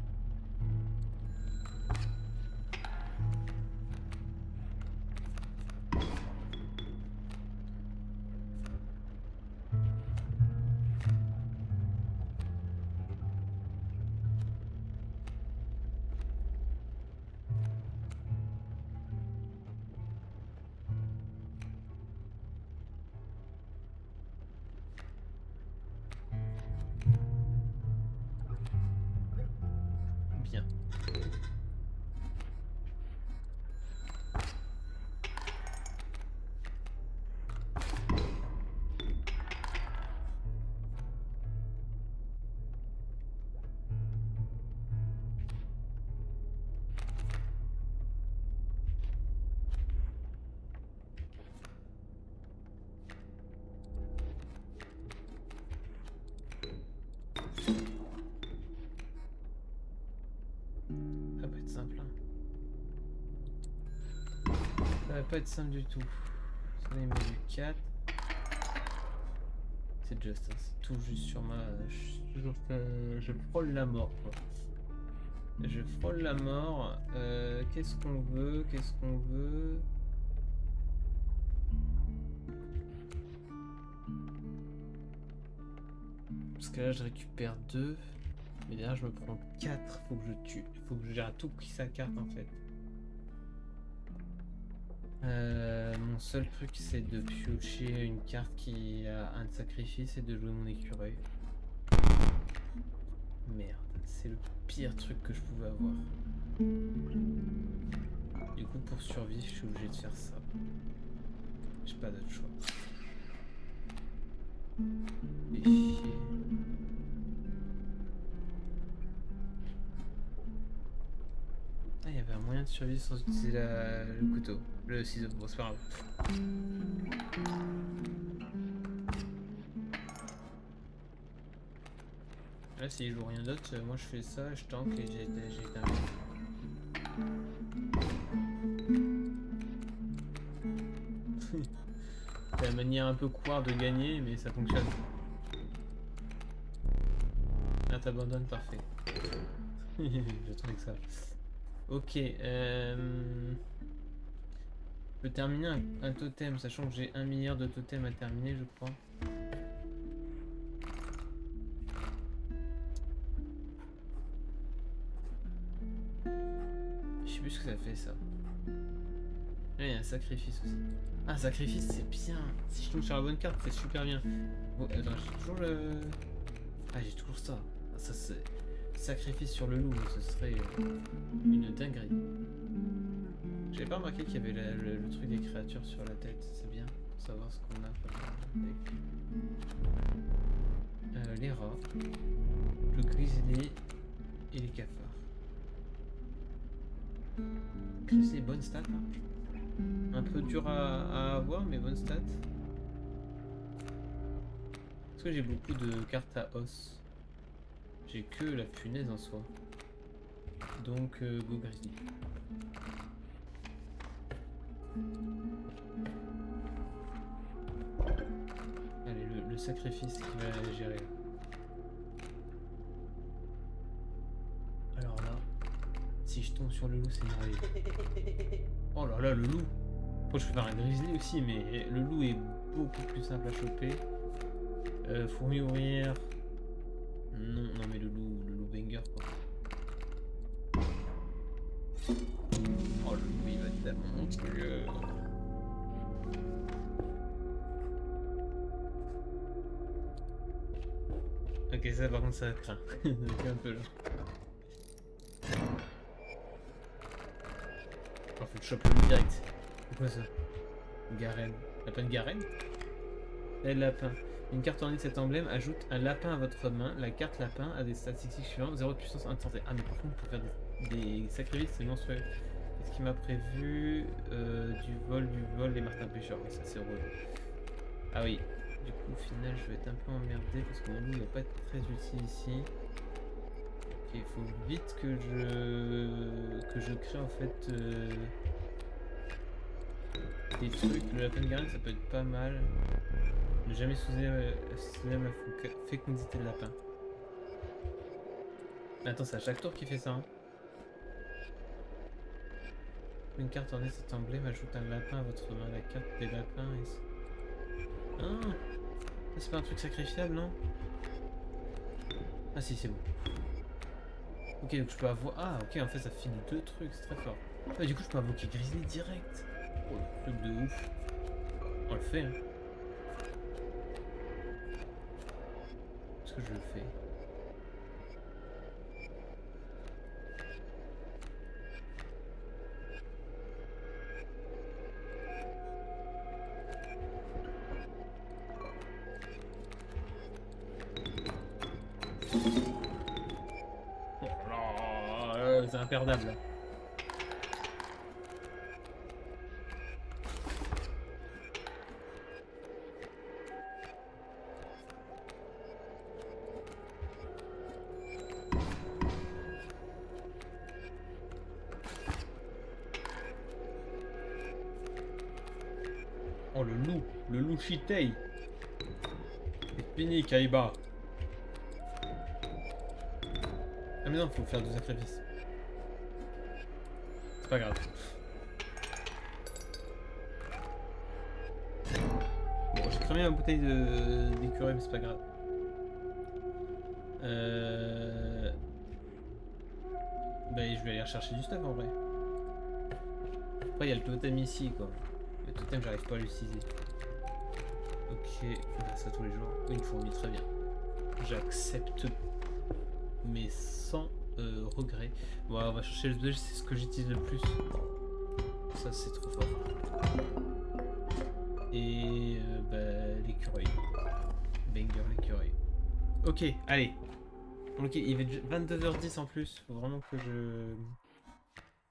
Bien. Ça va pas être simple hein. Ça va pas être simple du tout. Ça il met du 4. C'est juste, hein, c'est tout juste sur ma... Je frôle la mort quoi. Je frôle la mort. Qu'est-ce qu'on veut? Qu'est-ce qu'on veut? Parce que là je récupère 2. Mais derrière je me prends 4. Faut que je tue. Faut que j'ai à tout pris sa carte en fait. Mon seul truc c'est de piocher une carte qui a un sacrifice et de jouer mon écureuil. Merde, c'est le pire truc que je pouvais avoir. Du coup pour survivre je suis obligé de faire ça. J'ai pas d'autre choix. Fais chier. Ah, il y avait un moyen de survivre sans utiliser le couteau, le ciseau. Bon, c'est pas grave. Là, s'il joue rien d'autre, moi je fais ça, je tank et j'ai terminé. C'est la manière un peu couard de gagner, mais ça fonctionne. Là, t'abandonnes, parfait. Je trouvais que ça. Ok, je peux terminer un totem, sachant que j'ai 1 milliard de totems à terminer, je crois. Je sais plus ce que ça fait ça. Là, il y a un sacrifice aussi. Ah, sacrifice, c'est bien. Si je tombe sur la bonne carte, c'est super bien. Bon, attends, j'ai toujours le... Ah, j'ai toujours ça. Ah, ça, c'est... Sacrifice sur le loup, ce serait une dinguerie. J'avais pas remarqué qu'il y avait le truc des créatures sur la tête. C'est bien pour savoir ce qu'on a avec. Les rats, le grizzly et les cafards. C'est bonnes stats. Hein. Un peu dur à avoir, mais bonnes stats. Parce que j'ai beaucoup de cartes à os. J'ai que la punaise en soi. Donc, go grizzly. Allez, le sacrifice qui va gérer. Si je tombe sur le loup, c'est merveilleux. Oh là là, le loup. Bon, je peux faire un grizzly aussi, mais le loup est beaucoup plus simple à choper. Fourmi ouvrière. Non, non, mais le loup banger, quoi. Oh, le loup, il va être tellement monstrueux. Ok, ça, par contre, ça craint. C'est un peu long. Oh, faut que je chope le loup direct. C'est quoi ça? Garenne. Lapin de Garenne? Et lapin. Une carte ornée de cet emblème ajoute un lapin à votre main. La carte lapin a des statistiques suivantes. 0 de puissance, 1 de santé. Ah mais par contre pour faire des sacrifices c'est monstrueux. Qu'est-ce qu'il m'a prévu? Du vol, des martins pêcheurs. Oui, ça c'est relou. Ah oui. Du coup au final je vais être un peu emmerdé parce que mon loup ne va pas être très utile ici. Ok, il faut vite que je crée en fait des trucs. Le lapin de Garenne ça peut être pas mal. Ne jamais sous-estimer la fécondité de lapin. Attends, c'est à chaque tour qu'il fait ça. Hein. Une carte ornée de cet emblème ajoute un lapin à votre main. La carte des lapins est... Ah, c'est pas un truc sacrifiable, non? Ah si, c'est bon. Ok, donc je peux avoir... Ah, ok, en fait, ça finit 2 trucs, c'est très fort. Ah, du coup, je peux invoquer Grizzly direct. Oh, le truc de ouf. On le fait, hein. Est-ce que je le fais? Oh, c'est imperdable. Là. Oh le loup Chitei. C'est fini Kaiba. Ah mais non, faut faire du sacrifice. C'est pas grave. Bon, j'ai cramé ma bouteille d'écureuil, mais c'est pas grave. Bah, je vais aller rechercher du stuff en vrai. Après, il y a le totem ici, quoi. Le totem, j'arrive pas à l'utiliser. Ok, on fait ça tous les jours. Une fourmi, très bien. J'accepte, mais sans regret. Bon, on va chercher le 2, c'est ce que j'utilise le plus. Ça, c'est trop fort. Et bah, l'écureuil. Banger, l'écureuil. Ok, allez. Ok, il va être 22h10 en plus. Faut vraiment que je...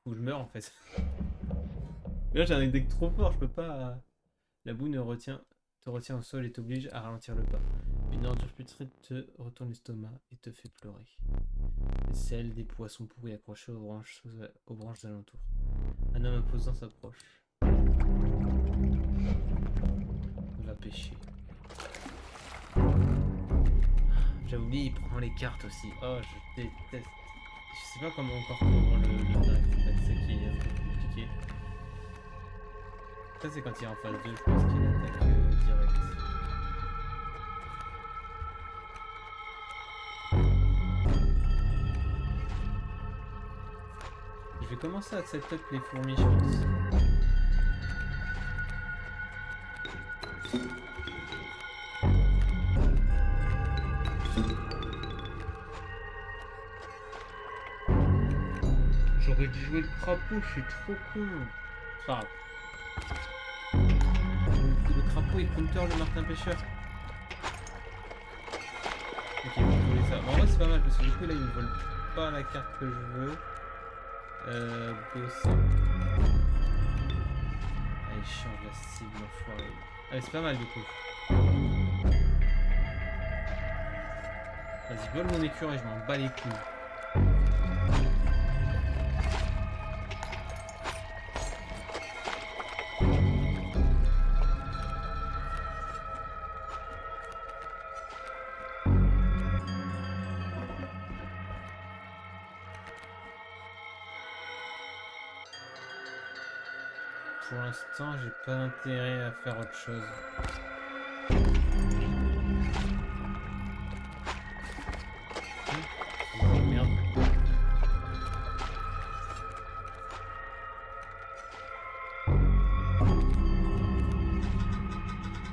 Faut que je meure en fait. Mais là j'ai un deck trop fort, je peux pas... La boue te retient au sol et t'oblige à ralentir le pas. Une ordure putride te retourne l'estomac et te fait pleurer. Celle des poissons pourris accrochés aux branches alentours. Un homme imposant s'approche. On va pêcher. J'avais oublié, il prend les cartes aussi. Oh, je déteste. Je sais pas comment encore prendre le direct, en fait, c'est ça qui est un peu compliqué. Ça, c'est quand il est en phase 2, je pense qu'il attaque direct. Je vais commencer à setup les fourmis, je pense. J'aurais dû jouer le crapaud, je suis trop con. Enfin, le crapaud il counter le martin pêcheur. Ok, on va jouer ça. Bon, en vrai c'est pas mal parce que du coup là il ne vole pas la carte que je veux. Boss. Ah, il change la cible l'enfoiré. Allez, c'est pas mal du coup. Vas-y, vole mon écureuil, je m'en bats les couilles. pour l'instant, j'ai pas intérêt à faire autre chose. Oh merde.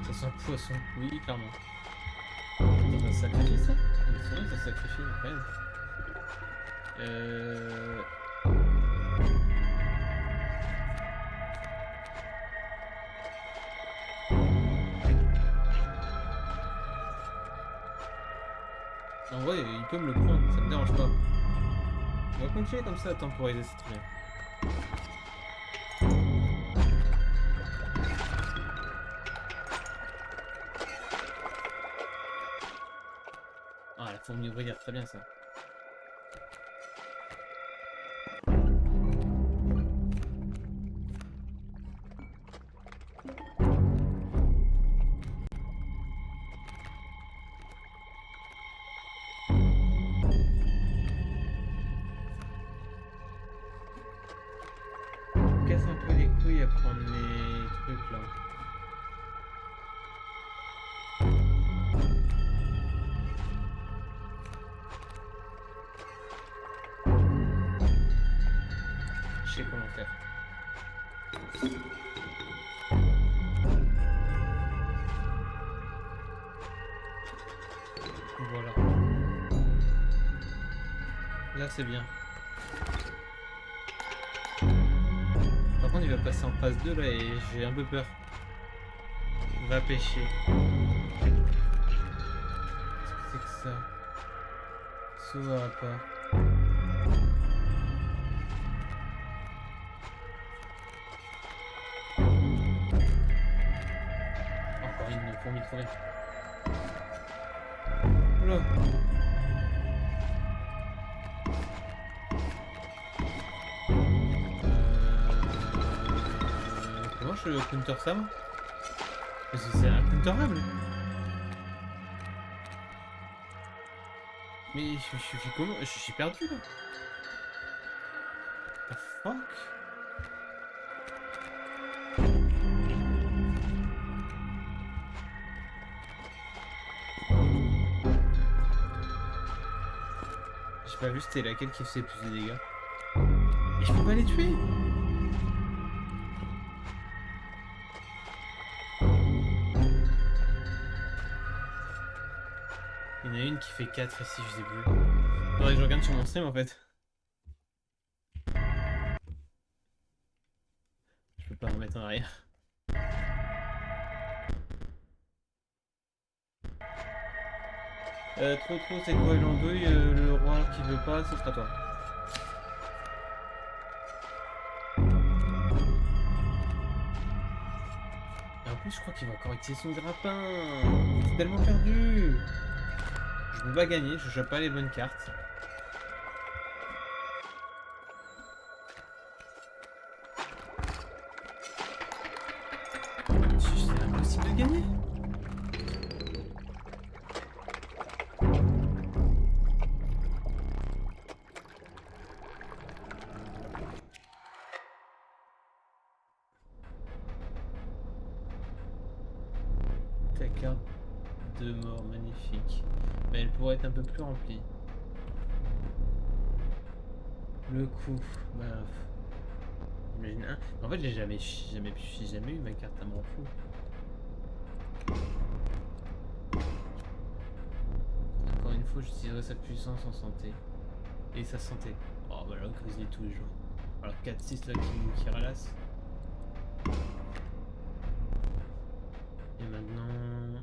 Ça sent le poisson, oui, clairement. Attends, ça sacrifie ça? C'est vrai que ça sacrifie, quand même. En vrai, il peut me le prendre, ça me dérange pas. On va continuer comme ça à temporiser, c'est très bien. Ah, la fourmi ouvrière, très bien ça. Casse un peu les couilles à prendre mes trucs là. Je sais comment faire. Voilà. Là c'est bien. Par contre il va passer en phase 2 là et j'ai un peu peur. Va pêcher. Qu'est-ce que c'est que ça? S'ouvre pas. Encore une fourmi trouvée. Oula. Comment je counter ça moi? Parce que c'est incounterable. Mais je suis comment? Je suis perdu là. The fuck? J'ai pas vu c'était laquelle qui faisait plus de dégâts. Et je peux pas les tuer. Il y en a une qui fait 4 ici, je sais plus. Faudrait que je regarde sur mon stream en fait. Je peux pas remettre en arrière. Trop, c'est quoi l'andouille? Le roi qui veut pas, ce sera toi. Et en plus, je crois qu'il va encore utiliser son grappin. C'est tellement perdu. Je peux pas gagner, je chope pas les bonnes cartes. C'est impossible de gagner. Ta carte de mort, magnifique. Mais elle pourrait être un peu plus remplie. Le coup, bah... J'imagine un. En fait, j'ai jamais eu ma carte, ça m'en fout. Encore une fois, j'utiliserai sa puissance en santé. Et sa santé. Oh bah là, grizzly tous les jours. Alors 4-6 là qui ralasse. Et maintenant...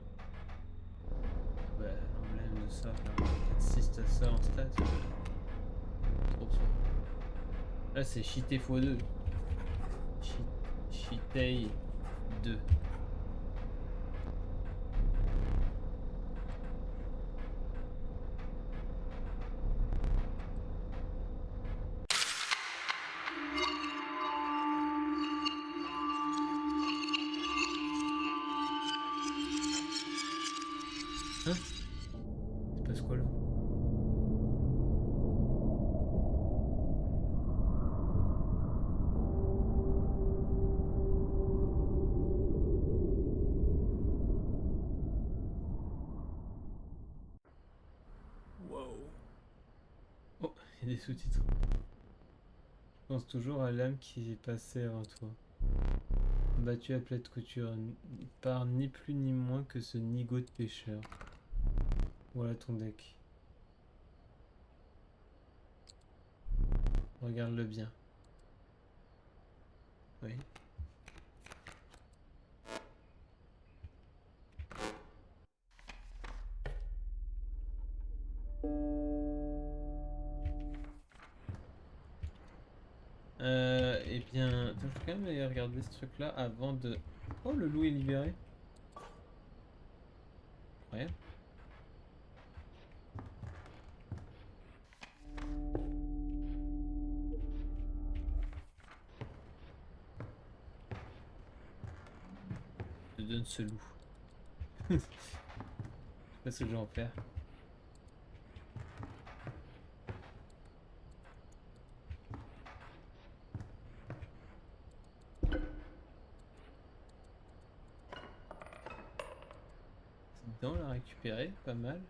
Bah l'emblème de ça, 4-6 t'as ça en stats. Trop fort. Là c'est cheaté x2. Cheatay 2. Hein? Il se passe quoi là? Oh, il y a des sous-titres. Je pense toujours à l'âme qui est passée avant toi. Battu à plat de couture par ni plus ni moins que ce nigo de pêcheur. Voilà ton deck. Regarde-le bien. Oui. Eh bien, attends, je vais quand même aller regarder ce truc-là avant de... Oh, le loup est libéré. Ouais. Je te donne ce loup. Je sais pas ce que je vais en faire. Cette dent, la récupérer, pas mal.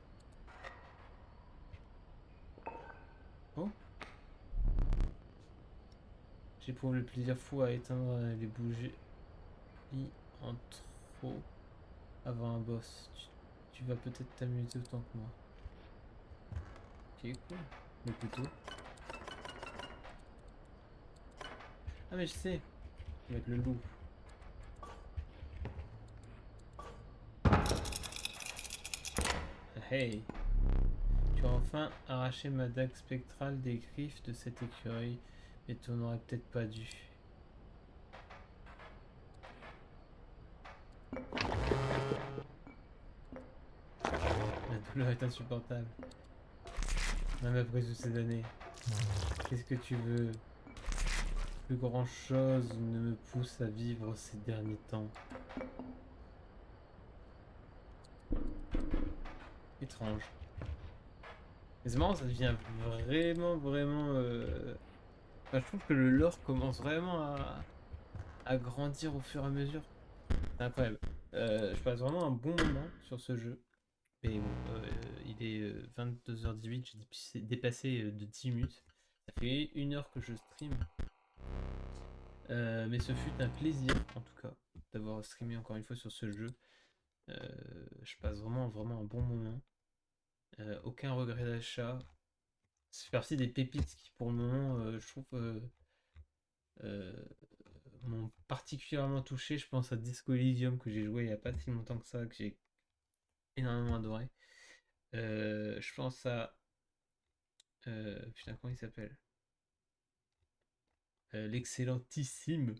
Oh. J'éprouve le plaisir fou à éteindre les bougies en trop avant un boss. Tu vas peut-être t'amuser autant que moi. Ok, cool. Le couteau. Ah mais je sais. Avec le loup. Hey. Tu as enfin arraché ma dague spectrale des griffes de cet écureuil. Mais tu n'aurais peut-être pas dû. La douleur est insupportable. Même après toutes ces années. Qu'est-ce que tu veux? Plus grand chose ne me pousse à vivre ces derniers temps. Étrange. Mais c'est marrant, ça devient vraiment... Enfin, je trouve que le lore commence vraiment à grandir au fur et à mesure. C'est incroyable. Je passe vraiment un bon moment sur ce jeu. Mais bon, il est 22h18, j'ai dépassé de 10 minutes. Ça fait 1 heure que je stream. Mais ce fut un plaisir, en tout cas, d'avoir streamé encore une fois sur ce jeu. Je passe vraiment un bon moment. Aucun regret d'achat. C'est partie des pépites qui, pour le moment, je trouve, euh, m'ont particulièrement touché. Je pense à Disco Elysium que j'ai joué il n'y a pas si longtemps que ça, que j'ai énormément adoré. Je pense à... putain, comment il s'appelle? L'excellentissime.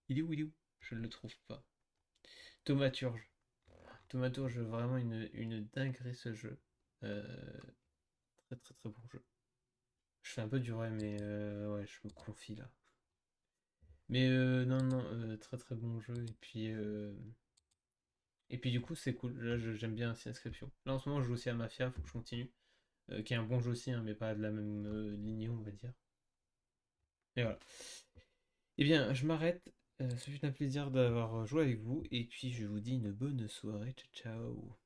Il est où? Je ne le trouve pas. Thaumaturge. Thaumaturge, vraiment une dinguerie ce jeu. Euh, très bon jeu. Je fais un peu du vrai, mais ouais, je me confie là. Mais non, très bon jeu. Et puis du coup, c'est cool. Là, j'aime bien aussi Inscription. Là, en ce moment, je joue aussi à Mafia, faut que je continue. Qui est un bon jeu aussi, hein, mais pas de la même lignée, on va dire. Et voilà. Eh bien, je m'arrête. Ce fut un plaisir d'avoir joué avec vous. Et puis, je vous dis une bonne soirée. Ciao, ciao.